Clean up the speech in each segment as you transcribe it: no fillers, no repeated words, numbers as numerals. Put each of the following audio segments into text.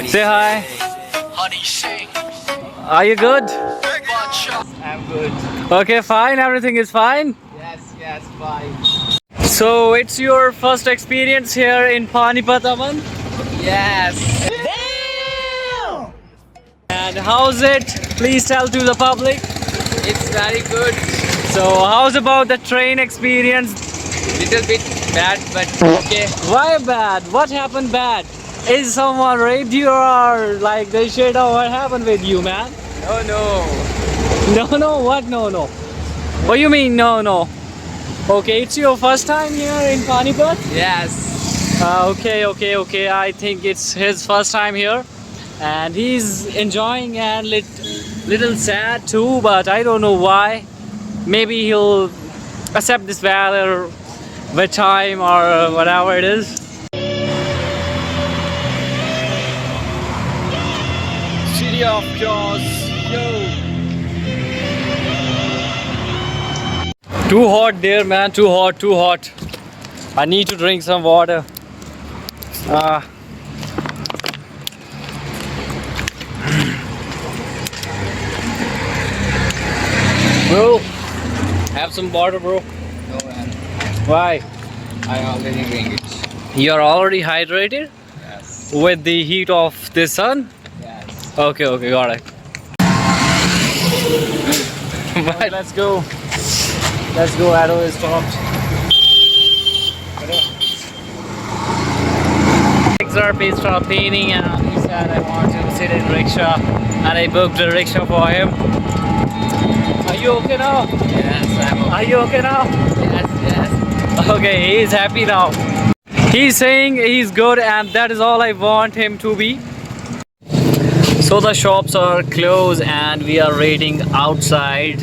Say hi. Are you good? I'm good. Okay, fine. Everything is fine. Yes, fine. So it's your first experience here in Panipat, Aman? Yes. And how's it? Please tell to the public. It's very good. So how's about the train experience? Little bit bad, but okay. Why bad? What happened bad? Is someone raped you or like they shit or what happened with you, man? Oh no. No, what? No. What you mean, no? Okay, it's your first time here in Panipat? Yes. Okay. I think it's his first time here, and he's enjoying and little sad too. But I don't know why. Maybe he'll accept this weather with time or whatever it is. City of Chaos. Yo. Too hot there, man. Too hot. I need to drink some water. Bro, have some water, bro. No man. Why? I already drink it. You're already hydrated Yes. with the heat of the sun? Yes. Okay, got it. Okay, let's go. Ado is stopped. He stopped painting and he said I want to sit in rickshaw and I booked a rickshaw for him. Are you okay now? Yes, I'm okay. Are you okay now? Yes. Okay, he is happy now. He's saying he's good and that is all I want him to be. So the shops are closed and we are waiting outside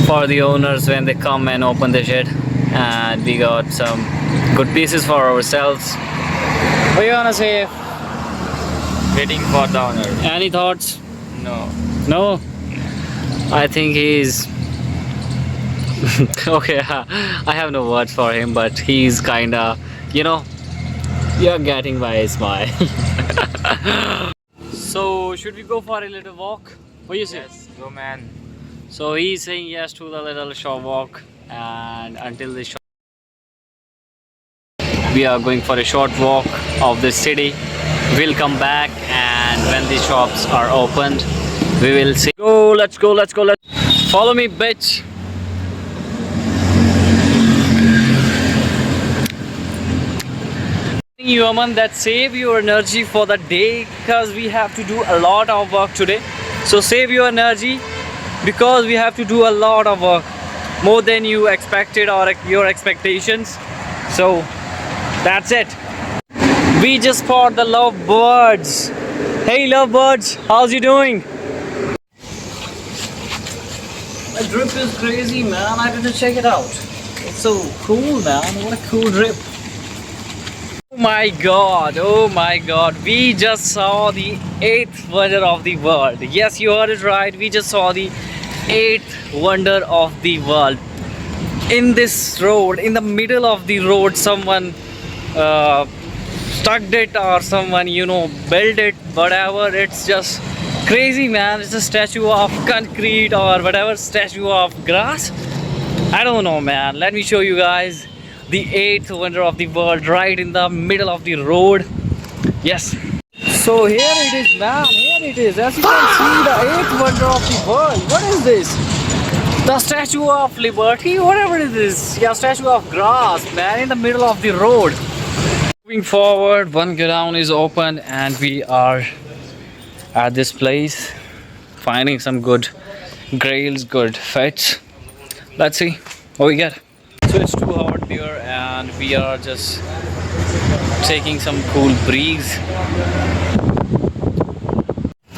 for the owners when they come and open the shed, and we got some good pieces for ourselves. What you gonna say? Waiting for the owner. Any thoughts? No. No? I think he's okay. I have no words for him, but he's kinda, you're getting my smile. So should we go for a little walk? What do you say? Yes. Go man. So he's saying yes to the little short walk, and until the shop we are going for a short walk of the city. We'll come back, and when the shops are opened we will see. Let's go. Follow me, bitch. You, Aman, that save your energy for the day because we have to do a lot of work today. So save your energy because we have to do a lot of work, more than you expected or your expectations. So that's it. We just spot the lovebirds. Hey lovebirds, how's you doing? The drip is crazy, man. I didn't check it out. It's so cool, man. What a cool drip. Oh my god, we just saw the 8th wonder of the world. Yes, you heard it right, we just saw the 8th wonder of the world. In this road, in the middle of the road, someone stuck it or someone, built it, whatever. It's just crazy, man. It's a statue of concrete or whatever, statue of grass. I don't know, man. Let me show you guys the 8th wonder of the world right in the middle of the road. Yes. So here it is, man. Here it is. As you can see, the 8th wonder of the world. What is this? The Statue of Liberty, whatever it is. Yeah, statue of grass, man, in the middle of the road. Moving forward, one godown is open and we are at this place finding some good grails, good fets. Let's see what we get. So it's too hot here and we are just taking some cool breeze.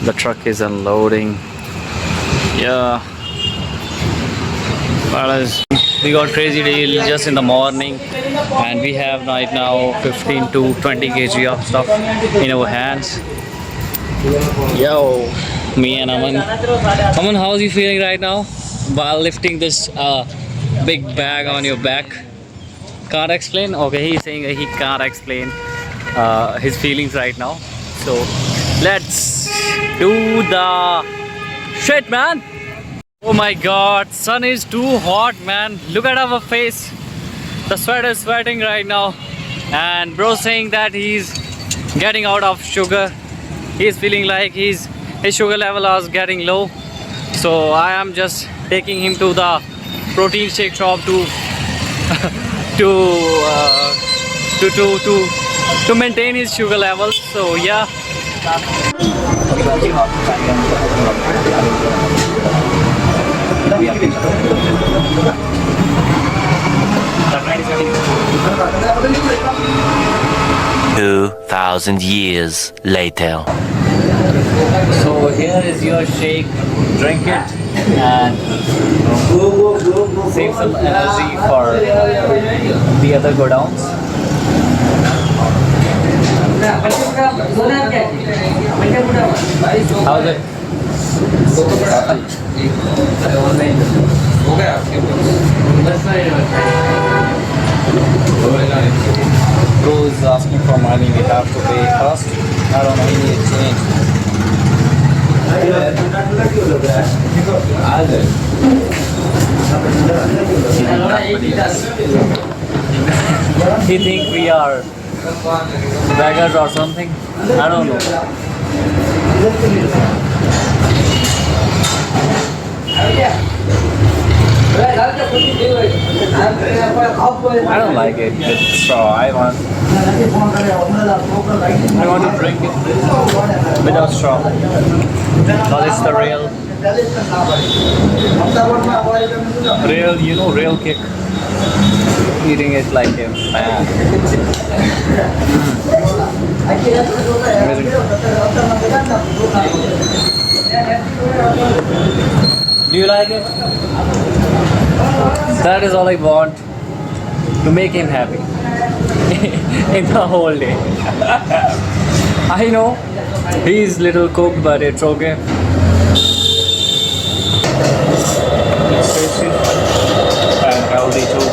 The truck is unloading. Yeah, we got crazy deal just in the morning and we have right now 15 to 20 kg of stuff in our hands. Yo, me and Aman. Aman, how are you feeling right now while lifting this big bag on your back? Can't explain? Okay, he's saying he can't explain his feelings right now. So let's do the shit, man. Oh my god, sun is too hot, man. Look at our face. The sweat is sweating right now. And bro saying that he's getting out of sugar. He's feeling like his sugar level is getting low. So I am just taking him to the protein shake shop to to to maintain his sugar levels. So yeah. 2,000 years later. So here is your shake. Drink it and save some energy for the other go downs. How's it? Bro is asking for money, we have to pay first. I don't know, he needs change. He think we are beggars or something? I don't know. I don't like it with straw. I want to drink it without straw. Because it's the real kick. Eating it like a man. Do you like it? That is all I want, to make him happy in the whole day. I know he's little cooked, but it's okay. It's tasty and healthy too.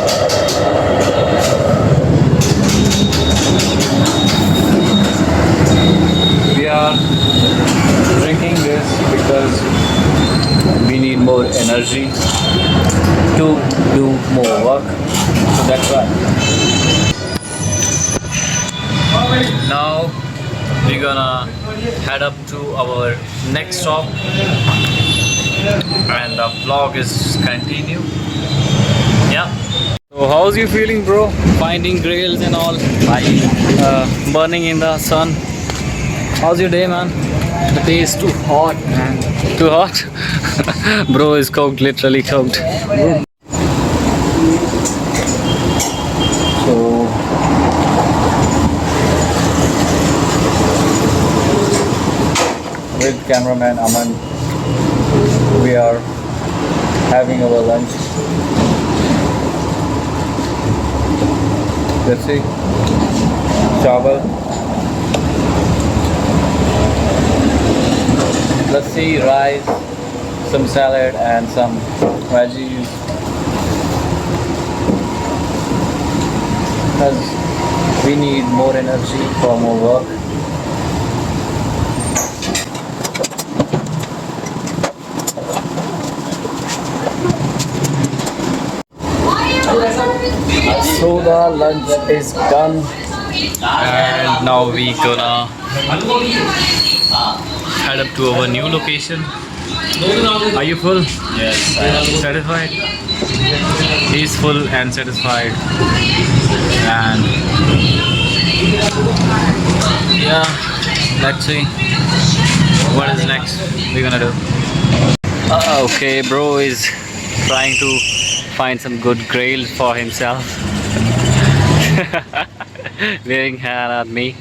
We are drinking this because we need more energy to do more work. So that's why. Now we're gonna head up to our next stop and the vlog is continue. Yeah. So how's you feeling, bro? Finding grails and all, burning in the sun. How's your day, man? The day is too hot, man. Too hot? Bro is cooked, literally cooked. So with cameraman Aman, we are having our lunch. Let's see. Chawal. Let's see, rice, some salad and some veggies. Because we need more energy for more work. So the lunch is done and now we gonna head up to our new location. Are you full? Yes, I am. Satisfied? He's full and satisfied. And yeah, let's see what is next we're gonna do. Okay, bro is trying to find some good grails for himself. Waving hand at me.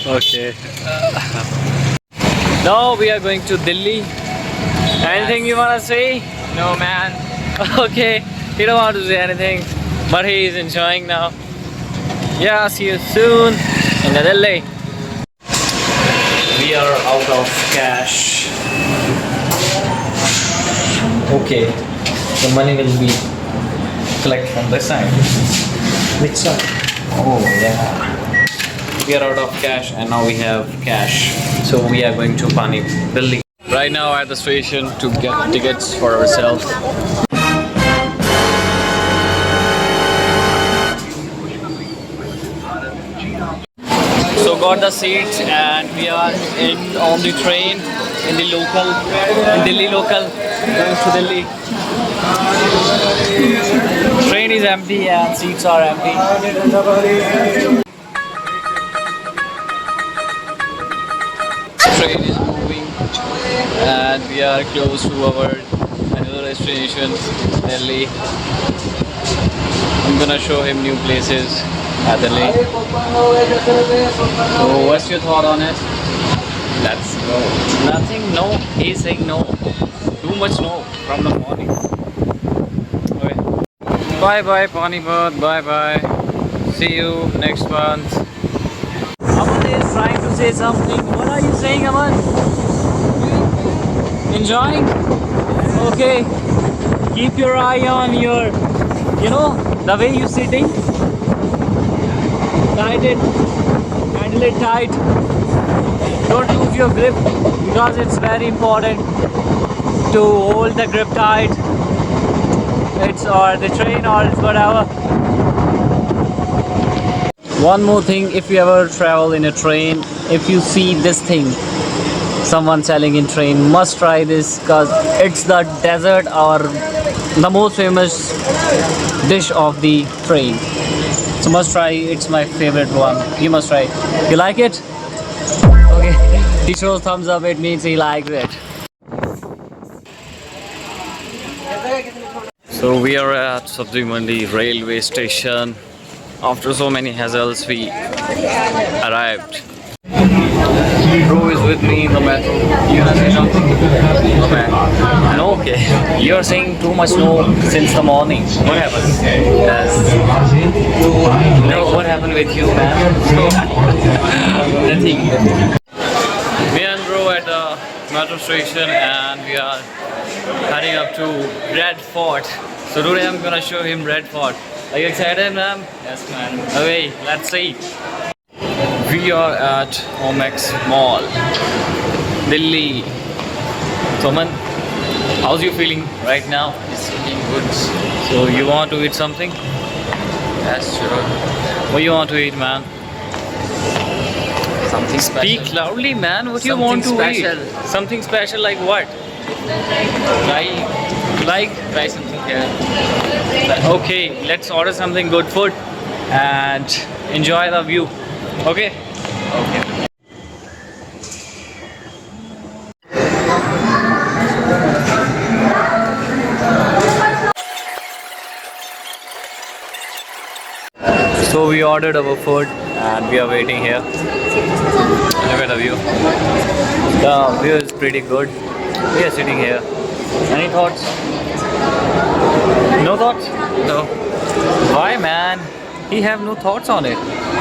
Okay. Now we are going to Delhi. Anything you wanna say? No, man. Okay, he don't want to say anything, but he is enjoying now. Yeah, see you soon in the Delhi. We are out of cash. Okay, the money will be collected from this side. Which side? Oh yeah. we are out of cash and now we have cash. So we are going to Pani Delhi. Right now at the station to get tickets for ourselves. So got the seats and we are on the train in Delhi local going to Delhi. Train is empty and seats are empty. Train is moving and we are close to our another destination, Delhi. I'm gonna show him new places at Delhi. So what's your thought on it? Let's go. Nothing, no. He's saying no. Too much no from the morning. Okay. Bye bye Panipat, bye bye. See you next month. Aman is trying to say something. What are you saying, Aman? Enjoying? Okay. Keep your eye on your, the way you're sitting. Tight it. Handle it tight. Don't lose your grip because it's very important to hold the grip tight. It's or the train or it's whatever. One more thing, if you ever travel in a train, if you see this thing someone selling in train, must try this because it's the dessert or the most famous dish of the train. So must try, it's my favorite one. You must try. You like it? Okay. He shows thumbs up, it means he likes it. So we are at Sabzi Mandi railway station. After so many hassles, we arrived. Bro is with me in the metro. You wanna say something? No, okay. You're saying too much no since the morning. What happened? Yes. No, what happened with you, man? Nothing. Me and bro at the metro station and we are heading up to Red Fort. So today I'm gonna show him Red Fort. Are you excited, man? Yes, man. Okay, let's see. We are at Omex Mall, Delhi. So man, how's you feeling right now? It's looking good. So you want to eat something? Yes, sure. What you want to eat, man? Something special. Speak loudly, man. What you Something want to special. eat? Something special like what? Try something here. Okay, let's order something good food and enjoy the view. Okay? Okay. So we ordered our food and we are waiting here. Look at the view. The view is pretty good. We are sitting here. Any thoughts? No thoughts? No. Why, man? He have no thoughts on it.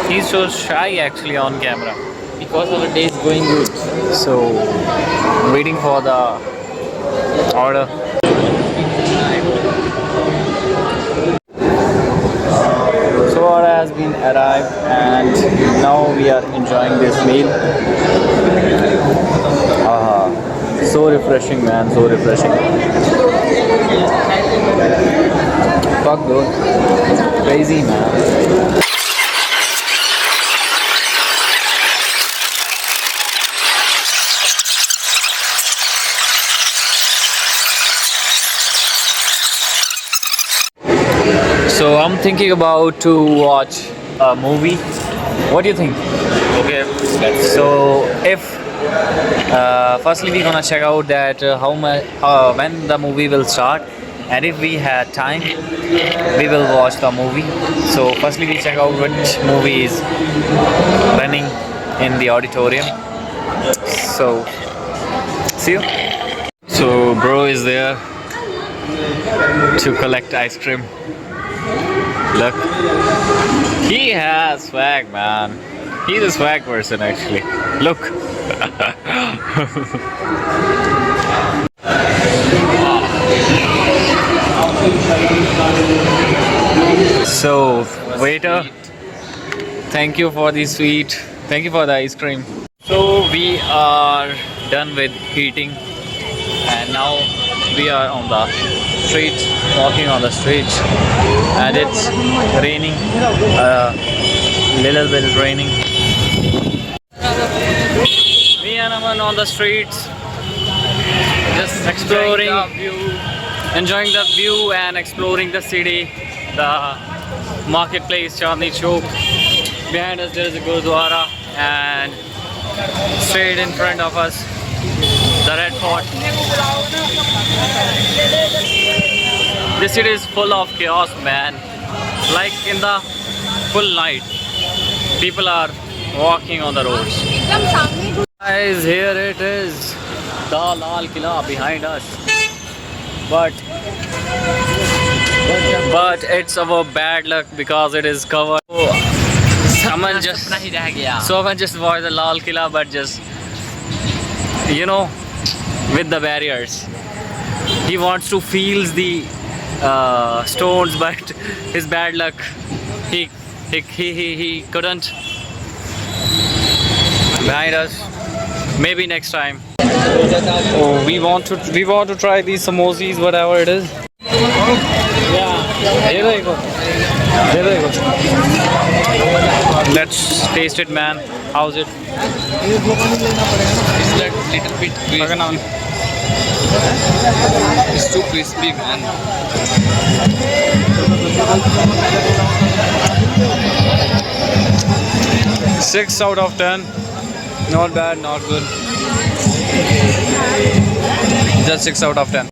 He's so shy actually on camera. Because our day is going good. So waiting for the order. So order has been arrived and now we are enjoying this meal. So refreshing, man, so refreshing. Fuck dude. Crazy, man. So I'm thinking about to watch a movie. What do you think? Okay. So if firstly we're gonna check out that when the movie will start, and if we had time, we will watch the movie. So firstly we check out which movie is running in the auditorium. So see you. So bro is there to collect ice cream. Look, he has swag, man. He's a swag person actually. Look. So waiter, thank you for the sweet. Thank you for the ice cream. So we are done with eating, and now we are on the street, walking on the street, and it's raining. Little bit raining. Me and Aman on the streets, just exploring, enjoying the view and exploring the city, the marketplace, Chandni Chowk. Behind us there is a Gurudwara, and straight in front of us the Red Fort. This city is full of chaos, man. Like in the full night, people are walking on the roads. Guys, here it is, the Lal Killa behind us. But it's our bad luck because it is covered. Someone just watched the Lal Killa, but just with the barriers. He wants to feel the stones, but his bad luck, he couldn't. Behind us, maybe next time. Oh, we want to try these samosas, whatever it is. Yeah. Here you go. Let's taste it, man. How's it? It's like little bit crispy. It's too crispy, man. 6 out of 10. Not bad, not good. Just 6 out of 10.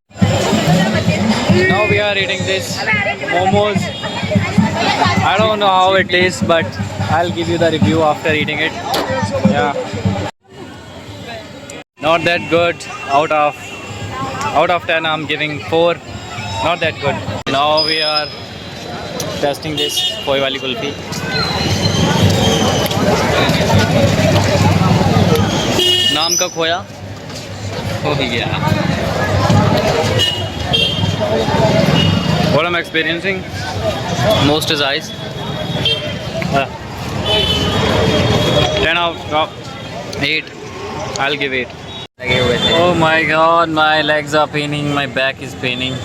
Now we are eating this momos. I don't know how it tastes, but I'll give you the review after eating it. Yeah. Not that good. Out of 10 I'm giving 4. Not that good. Now we are testing this Khoi wali kulfi. नाम का खोया हो गया. What I'm experiencing most is ice. 10 out of 8. I'll give 8. Oh my god, my legs are paining, my back is paining.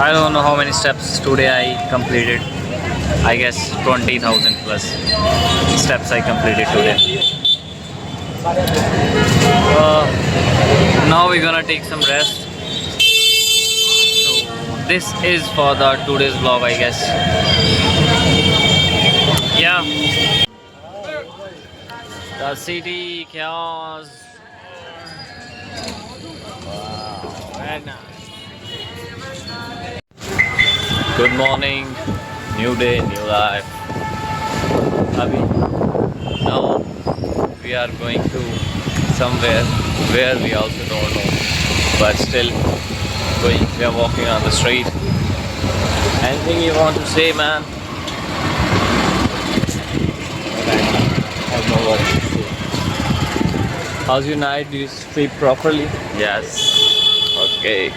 I don't know how many steps today I completed. I guess 20,000 plus steps I completed today. Now we're gonna take some rest. So this is for the today's vlog, I guess. Yeah. The city chaos. Wow, very nice. Good morning, new day, new life. Abhi, now we are going to somewhere where we also don't know, but still going. We are walking on the street. Anything you want to say, man? I don't know what to say. How's your night? Do you sleep properly? Yes. Okay.